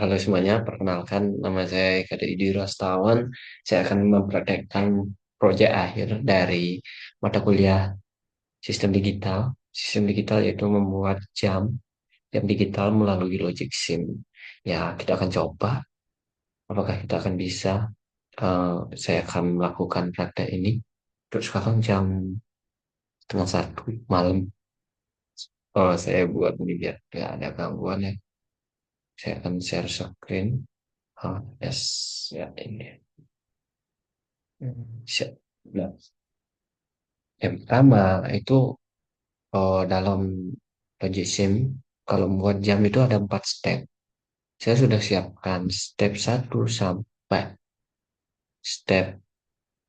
Halo semuanya, perkenalkan nama saya Eka Dedi Rastawan. Saya akan mempraktekkan proyek akhir dari mata kuliah Sistem Digital. Sistem Digital yaitu membuat jam digital melalui logic SIM. Ya, kita akan coba apakah kita akan bisa. Saya akan melakukan praktek ini. Terus sekarang jam setengah satu malam. Saya buat ini biar tidak ada gangguan ya. Saya akan share screen. Yes, ya ini. Siap. Nah, yang pertama itu dalam logic SIM, kalau membuat jam itu ada 4 step. Saya sudah siapkan step 1 sampai step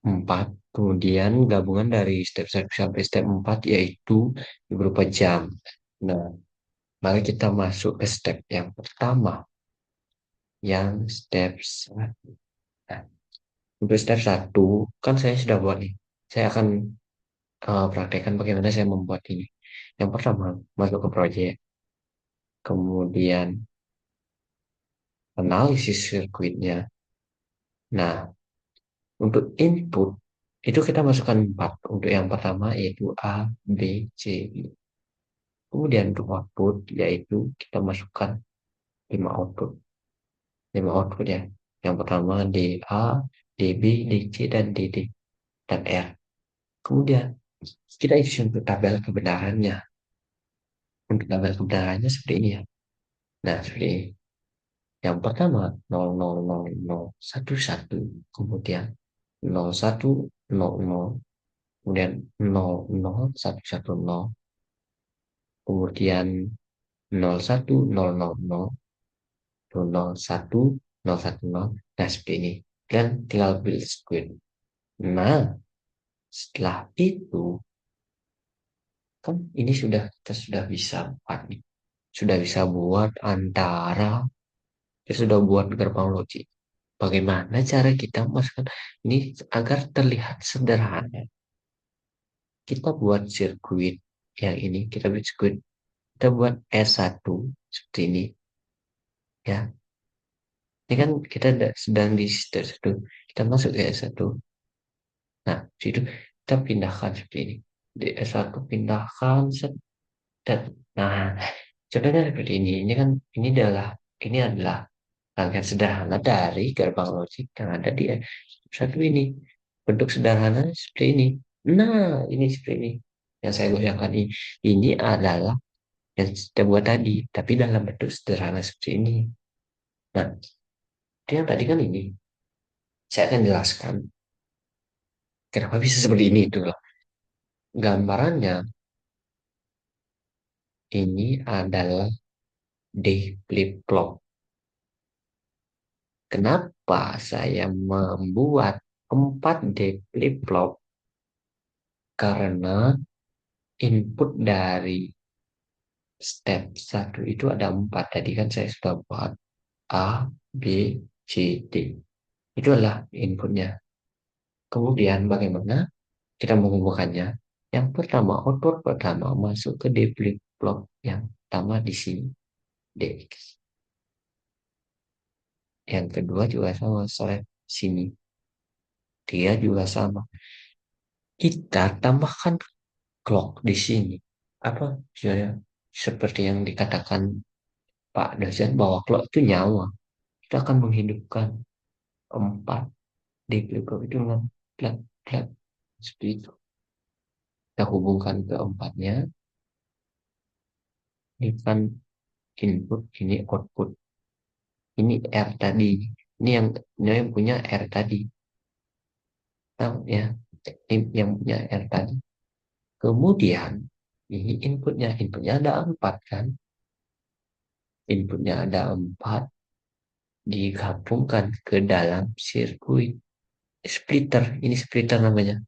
4, kemudian gabungan dari step 1 sampai step 4 yaitu berupa jam. Nah, mari kita masuk ke step yang pertama, yang step 1. Nah, untuk step 1, kan saya sudah buat nih. Saya akan praktekkan bagaimana saya membuat ini. Yang pertama, masuk ke project, kemudian analisis sirkuitnya. Nah, untuk input, itu kita masukkan 4. Untuk yang pertama yaitu A, B, C, I. Kemudian untuk output, yaitu kita masukkan 5 output. 5 output ya. Yang pertama DA, DB, DC, dan DD, dan R. Kemudian kita isi untuk tabel kebenarannya. Untuk tabel kebenarannya seperti ini ya. Nah, seperti ini. Yang pertama 000011, kemudian 0100, kemudian 00110, kemudian 01000, 01010. Nah, seperti ini. Dan tinggal build script. Nah, setelah itu kan ini kita sudah bisa buat nih. Sudah bisa buat kita sudah buat gerbang logik. Bagaimana cara kita masukkan ini agar terlihat sederhana? Kita buat sirkuit yang ini, kita buat S1 seperti ini ya. Ini kan kita sedang di step 1. Kita masuk ke S1. Nah, situ kita pindahkan seperti ini. Di S1 pindahkan set. Nah, contohnya seperti ini. Ini adalah rangkaian sederhana dari gerbang logik yang ada di S1 ini. Bentuk sederhana seperti ini. Nah, ini seperti ini. Yang saya goyangkan ini. Ini adalah yang kita buat tadi, tapi dalam bentuk sederhana seperti ini. Nah, itu yang tadi kan ini. Saya akan jelaskan kenapa bisa seperti ini itu loh. Gambarannya ini adalah D flip-flop. Kenapa saya membuat 4 D flip-flop? Karena input dari step 1 itu ada 4. Tadi kan saya sudah buat A, B, C, D. Itu adalah inputnya. Kemudian bagaimana kita menghubungkannya? Yang pertama, output pertama masuk ke D flip-flop yang pertama di sini, DX. Yang kedua juga sama, select sini. Dia juga sama. Kita tambahkan clock di sini. Apa? Ya, seperti yang dikatakan Pak dosen bahwa clock itu nyawa. Kita akan menghidupkan 4 di flip-flop itu dengan plat, plat. Seperti itu. Kita hubungkan ke empatnya. Ini kan input, ini output. Ini R tadi. Ini yang punya R tadi. Tahu ya? Ini yang punya R tadi. Kemudian ini inputnya ada 4 kan? Inputnya ada 4 digabungkan ke dalam sirkuit splitter. Ini splitter namanya.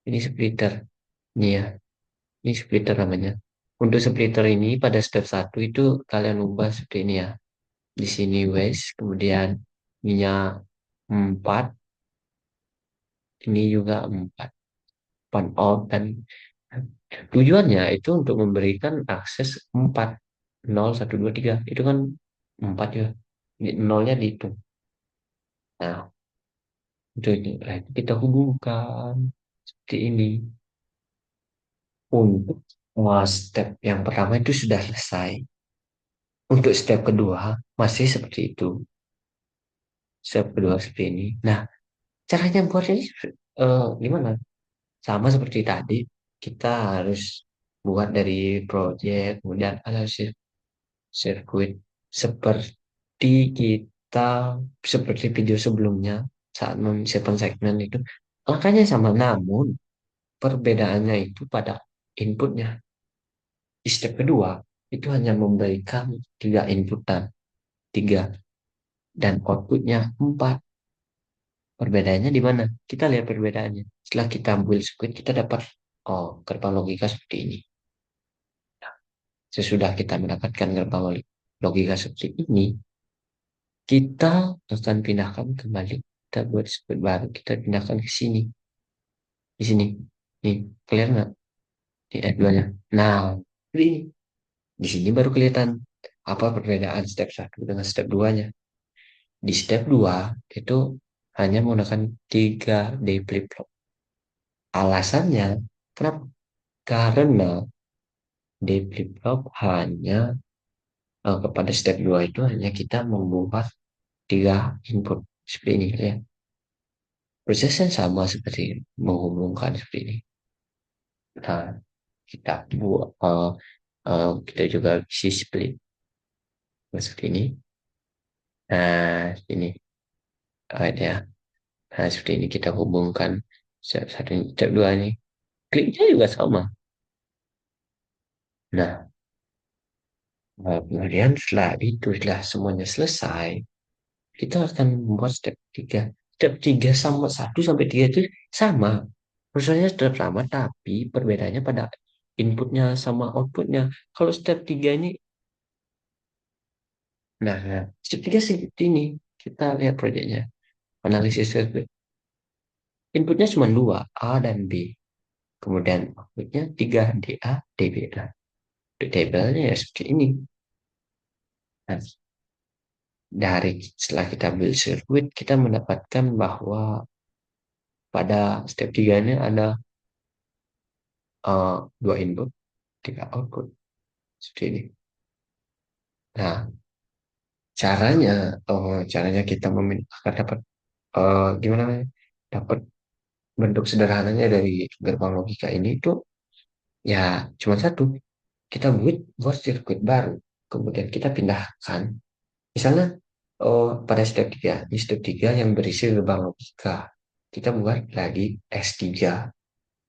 Ini splitter. Ini ya. Ini splitter namanya. Untuk splitter ini pada step 1 itu kalian ubah seperti ini ya. Di sini waste, kemudian ininya 4, ini juga 4. Pan out dan tujuannya itu untuk memberikan akses 4. nol satu 2 3 itu kan 4 ya. Nolnya dihitung. Nah, itu kita hubungkan seperti ini. Untuk step yang pertama itu sudah selesai. Untuk step kedua masih seperti itu. Step kedua seperti ini. Nah, caranya buatnya ini gimana? Sama seperti tadi, kita harus buat dari project, kemudian ada sirkuit seperti kita, seperti video sebelumnya saat men-7 segmen itu. Langkahnya sama, namun perbedaannya itu pada inputnya. Di step kedua, itu hanya memberikan 3 inputan, 3, dan outputnya 4. Perbedaannya di mana? Kita lihat perbedaannya. Setelah kita build squid, kita dapat, oh, gerbang logika seperti ini. Sesudah kita mendapatkan gerbang logika seperti ini, kita akan pindahkan kembali. Kita buat squid baru, kita pindahkan ke sini. Di sini. Nih, clear nggak? Di F2-nya. Nah, ini. Di sini baru kelihatan apa perbedaan step 1 dengan step 2-nya. Di step 2 itu hanya menggunakan 3D flip-flop. Alasannya, kenapa? Karena D flip-flop hanya kepada step 2 itu hanya kita membuat 3 input seperti ini ya. Prosesnya sama seperti menghubungkan seperti ini. Nah, kita buat kita juga isi split seperti ini. Nah, ini ada. Nah, seperti ini kita hubungkan step 1, step 2 ini. Kliknya juga sama. Nah, kemudian setelah itu, setelah semuanya selesai, kita akan membuat step 3. Step 3 sama 1 sampai 3 itu sama. Prosesnya tetap sama, tapi perbedaannya pada inputnya sama outputnya. Kalau step 3 ini, nah, step 3 seperti ini. Kita lihat proyeknya. Analisis circuit. Inputnya cuma dua, A dan B. Kemudian outputnya 3 DA, DB. Nah, tabelnya ya seperti ini. Nah, setelah kita build circuit, kita mendapatkan bahwa pada step 3 ini ada 2 input, 3 output. Seperti ini. Nah, caranya, caranya kita akan dapat, gimana namanya? Dapat bentuk sederhananya dari gerbang logika ini itu ya cuma satu. Kita buat sirkuit baru. Kemudian kita pindahkan. Misalnya pada step 3, di step 3 yang berisi gerbang logika. Kita buat lagi S3,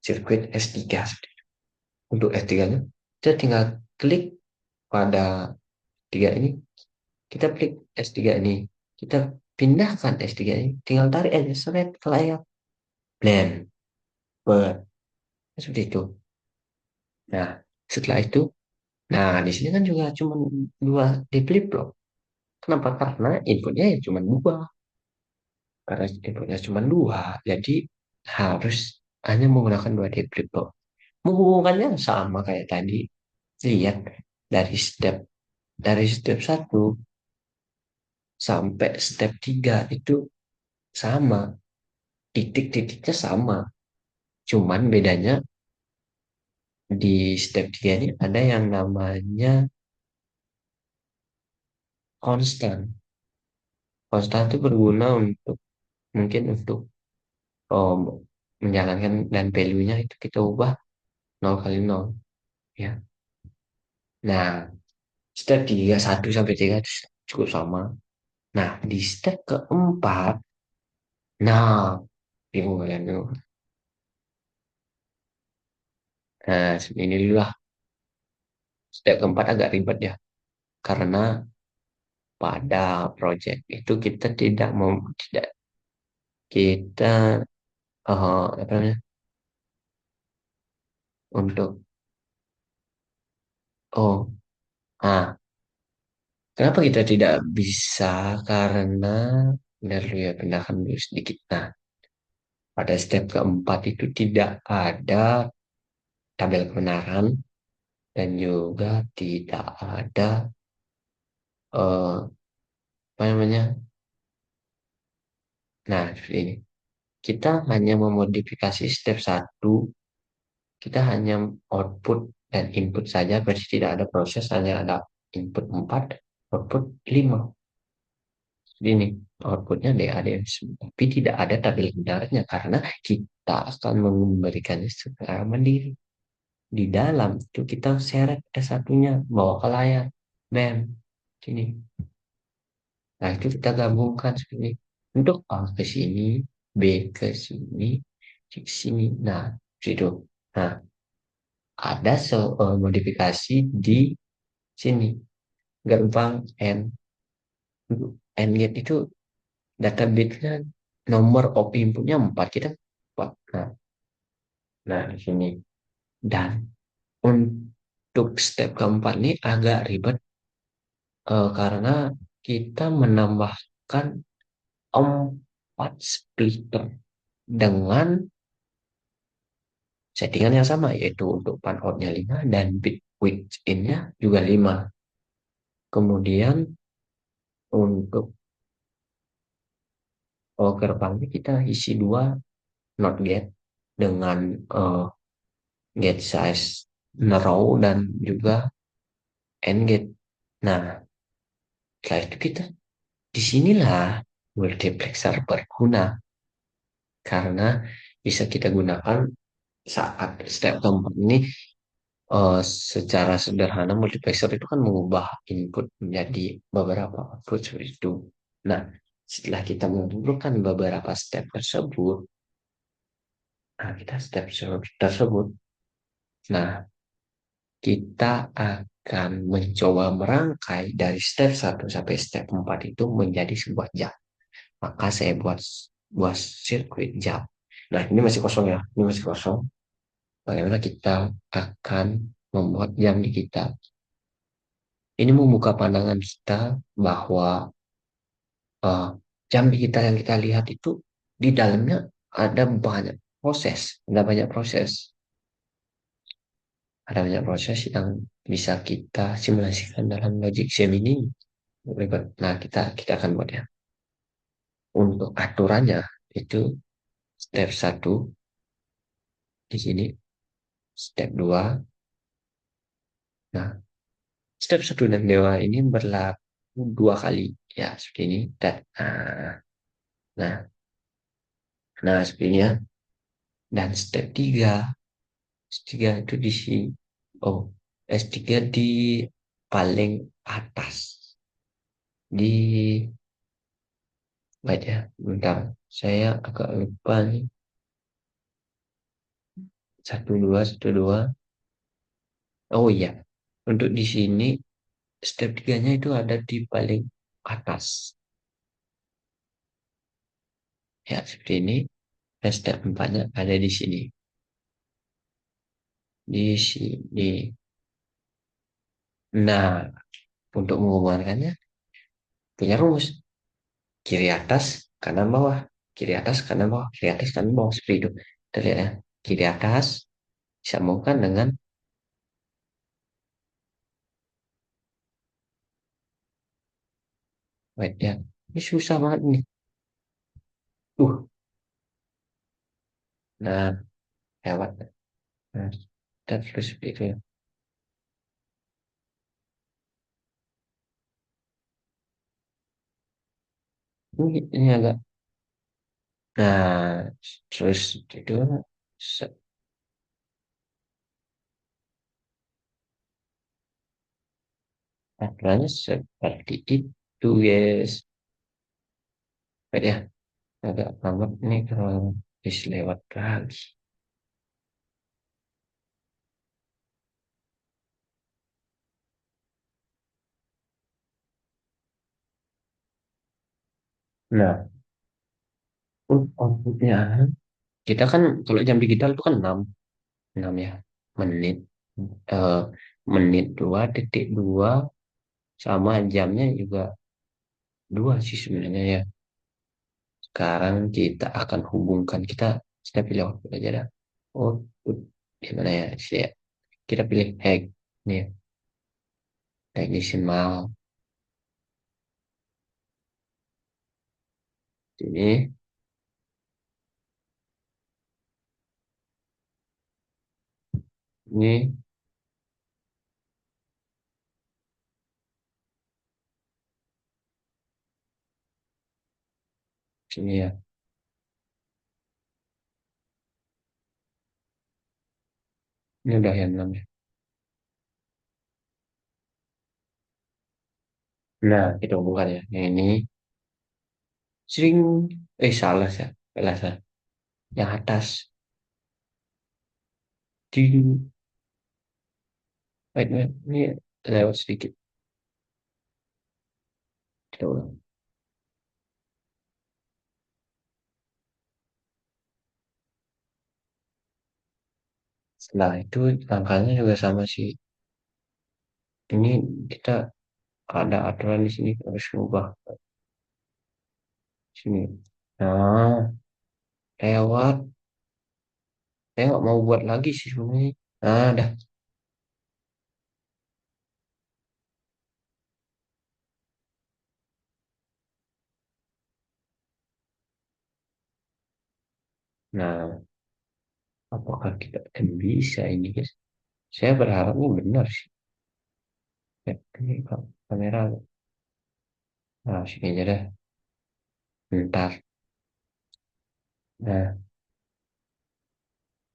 sirkuit S3. Untuk S3-nya, kita tinggal klik pada 3 ini, kita klik S3 ini, kita pindahkan S3 ini, tinggal tarik aja seret ke layar, blend, ber, seperti itu. Nah, setelah itu, nah di sini kan juga cuma dua di flip flop. Kenapa? Karena inputnya ya cuma dua. Karena inputnya cuma dua, jadi harus hanya menggunakan dua di flip flop. Menghubungkannya sama kayak tadi. Lihat dari step 1 sampai step 3 itu sama. Titik-titiknya sama. Cuman bedanya di step 3 ini ada yang namanya konstan. Konstan itu berguna untuk mungkin untuk um, menjalankan dan value-nya itu kita ubah 0 kali 0 ya. Nah, step 3 1 sampai 3 itu cukup sama. Nah, di step keempat, nah, bingung kalian bingung. Nah, ini dulu lah. Step keempat agak ribet ya. Karena pada project itu kita tidak kita apa namanya untuk oh ah kenapa kita tidak bisa karena benar dulu ya pindahkan dulu sedikit. Nah, pada step keempat itu tidak ada tabel kebenaran dan juga tidak ada apa namanya. Nah, seperti ini. Kita hanya memodifikasi step satu, kita hanya output dan input saja, berarti tidak ada proses, hanya ada input 4, output 5. Ini outputnya DADS, tapi tidak ada tabel benarnya karena kita akan memberikannya secara mandiri. Di dalam itu kita seret S1-nya, bawa ke layar, bam, sini. Nah, itu kita gabungkan seperti ini. Untuk A ke sini, B ke sini, C ke sini. Nah, situ. Nah, ada modifikasi di sini. Gerbang N. Untuk N gate itu data bitnya nomor of inputnya 4. Kita 4. Nah, di sini. Dan untuk step keempat ini agak ribet karena kita menambahkan 4 splitter dengan settingan yang sama, yaitu untuk pan out-nya 5 dan bit width in-nya juga 5. Kemudian untuk gerbangnya kita isi 2 NOT gate dengan eh, gate size row dan juga AND gate. Nah, setelah itu kita disinilah multiplexer berguna karena bisa kita gunakan saat step keempat ini. Secara sederhana multiplexer itu kan mengubah input menjadi beberapa output seperti itu. Nah, setelah kita mengumpulkan beberapa step tersebut, nah kita step tersebut, nah kita akan mencoba merangkai dari step 1 sampai step 4 itu menjadi sebuah jam. Maka saya buat sirkuit jam. Nah, ini masih kosong ya, ini masih kosong. Bagaimana kita akan membuat jam di kita. Ini membuka pandangan kita bahwa eh, jam digital yang kita lihat itu di dalamnya ada banyak proses, ada banyak proses, ada banyak proses yang bisa kita simulasikan dalam logic sim ini. Ribet. Nah, kita akan buat ya. Untuk aturannya itu step 1 di sini, step 2. Nah, step 1 dan 2 ini berlaku 2 kali ya, seperti ini. Dan nah, nah seperti ini ya. Dan S3 itu di sini. Oh, S3 di paling atas. Di, baik ya, bentar. Saya agak lupa nih. Satu, dua. Oh iya, untuk di sini step 3-nya itu ada di paling atas. Ya, seperti ini. Dan step 4-nya ada di sini. Di sini. Nah, untuk menghubungkannya, punya rumus. Kiri atas, kanan bawah, kiri atas, kanan bawah, kiri atas, kanan bawah, seperti itu. Kita lihat ya, kiri atas disambungkan dengan wait ya. Ini susah banget nih. Nah, lewat. Nah, dan terus seperti itu ya. Ini agak. Nah, terus itu se- aturannya seperti itu, guys. Wait ya, agak banget nih kalau bisa lewat lagi. Nah, outputnya kita kan kalau jam digital itu kan 6 ya menit, eh, menit 2,2 sama jamnya juga 2 sih sebenarnya ya. Sekarang kita akan hubungkan, kita pilih output aja dah. Output gimana ya sih ya, kita pilih hack. Nih, kayak desimal. Ini, ini, sini ya. Ini udah yang 6 ya. Nah, itu bukan ya. Yang ini, sering, salah ya. Salah, salah. Yang atas, di, wait, wait, ini lewat sedikit. Kita ulang. Setelah itu, langkahnya juga sama sih. Ini kita ada aturan di sini harus ubah sini. Nah, lewat. Saya nggak mau buat lagi sih sebenarnya. Nah, dah. Nah, apakah kita akan bisa ini, guys? Saya berharapnya benar sih. Ya, ini kamera. Nah, sini aja dah. Bentar. Nah,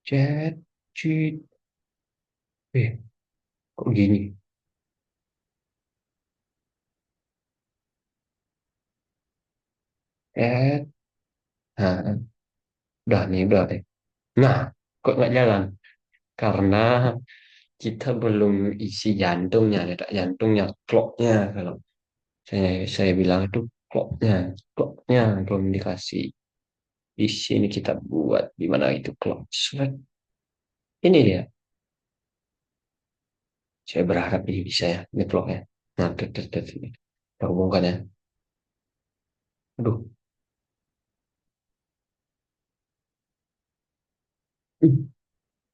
chat, cheat. Kok gini? Eh, nah, udah nih, udah deh. Nah, kok nggak jalan? Karena kita belum isi jantungnya, letak jantungnya, clocknya. Kalau saya bilang itu clocknya belum dikasih. Di sini kita buat di mana itu clock. Ini dia. Saya berharap ini bisa ya, ini clocknya. Nah, ini. Kita hubungkan ya. Aduh, hmm,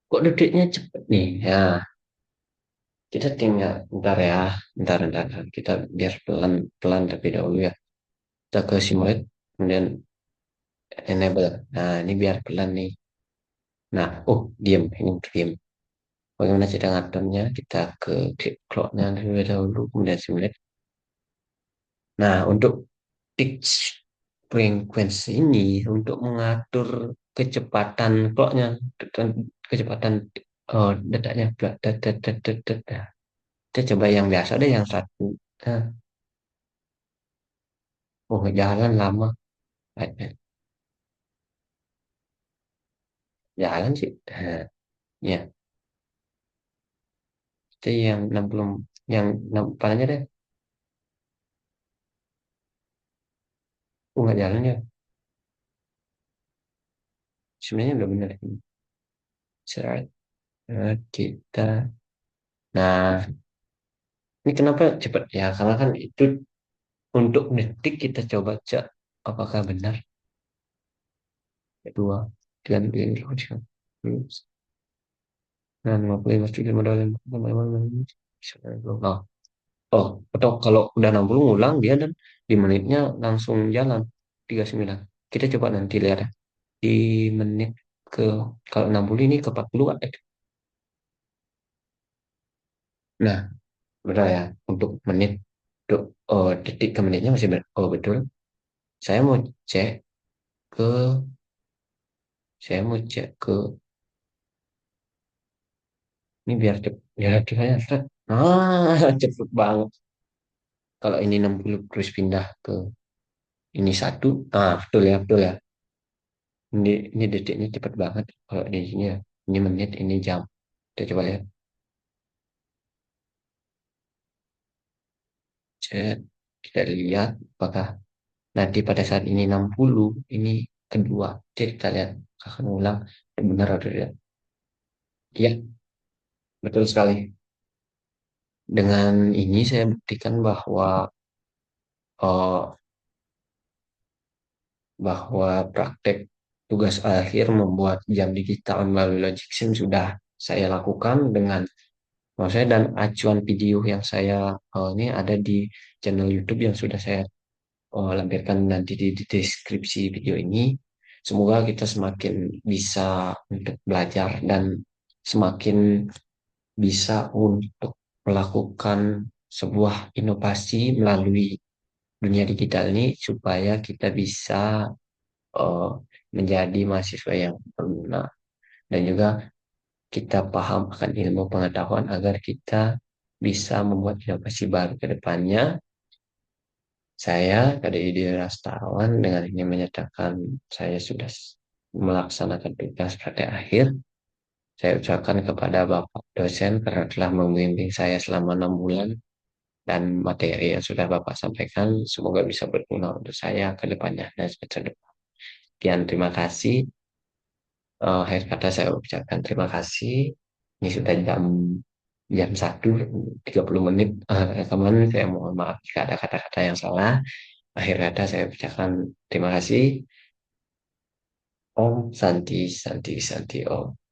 kok detiknya cepet nih? Ya, kita tinggal, bentar ya, bentar. Kita biar pelan-pelan tapi dahulu ya. Kita ke simulate, kemudian enable. Nah, ini biar pelan nih. Nah, oh, diam, ini diam. Bagaimana cara ngaturnya? Kita ke klik clocknya terlebih dahulu, kemudian simulate. Nah, untuk pitch frekuensi ini untuk mengatur kecepatan clocknya, kecepatan detaknya. Nah, kita coba yang biasa deh, yang satu. Nah, oh, jalan lama. Jalan sih. Nah, ya, itu yang 60, yang 6, palanya deh. Oh, nggak jalan ya. Sebenarnya udah bener ini. Serat. Kita. Nah, ini kenapa cepat ya? Karena kan itu untuk detik kita coba cek apakah benar. Kedua, dan yang dikucilkan. Nah, 55 juta modal yang oh, oh, atau kalau udah 60 ngulang dia dan di menitnya langsung jalan 39. Kita coba nanti lihat ya. Di menit ke, kalau 60 ini ke 40 ada. Nah, benar ya. Untuk menit, untuk detik ke menitnya masih benar. Oh, betul. Saya mau cek ke, saya mau cek ke, ini biar cepet, biar ceritanya set. Cepet banget. Kalau ini 60 terus pindah ke ini satu. Betul ya, betul ya. Ini detiknya cepet banget. Kalau di sini ya, ini menit, ini jam. Kita coba lihat. Cek, kita lihat apakah nanti pada saat ini 60, ini kedua. Cek, kita lihat akan ulang benar atau tidak. Iya, betul sekali. Dengan ini saya buktikan eh, bahwa praktek tugas akhir membuat jam digital melalui Logic Sim sudah saya lakukan dengan maksudnya dan acuan video yang saya ini ada di channel YouTube yang sudah saya lampirkan nanti di deskripsi video ini. Semoga kita semakin bisa untuk belajar dan semakin bisa untuk melakukan sebuah inovasi melalui dunia digital ini supaya kita bisa eh, menjadi mahasiswa yang berguna dan juga kita paham akan ilmu pengetahuan agar kita bisa membuat inovasi baru ke depannya. Saya, KDID Rastawan, dengan ini menyatakan saya sudah melaksanakan tugas pada akhir. Saya ucapkan kepada Bapak dosen karena telah membimbing saya selama 6 bulan dan materi yang sudah Bapak sampaikan semoga bisa berguna untuk saya ke depannya dan semester depan. Sekian, terima kasih. Akhir kata saya ucapkan terima kasih. Ini sudah jam jam 1:30. Teman, saya mohon maaf jika ada kata-kata yang salah. Akhir kata saya ucapkan terima kasih. Om Santi Santi Santi Om.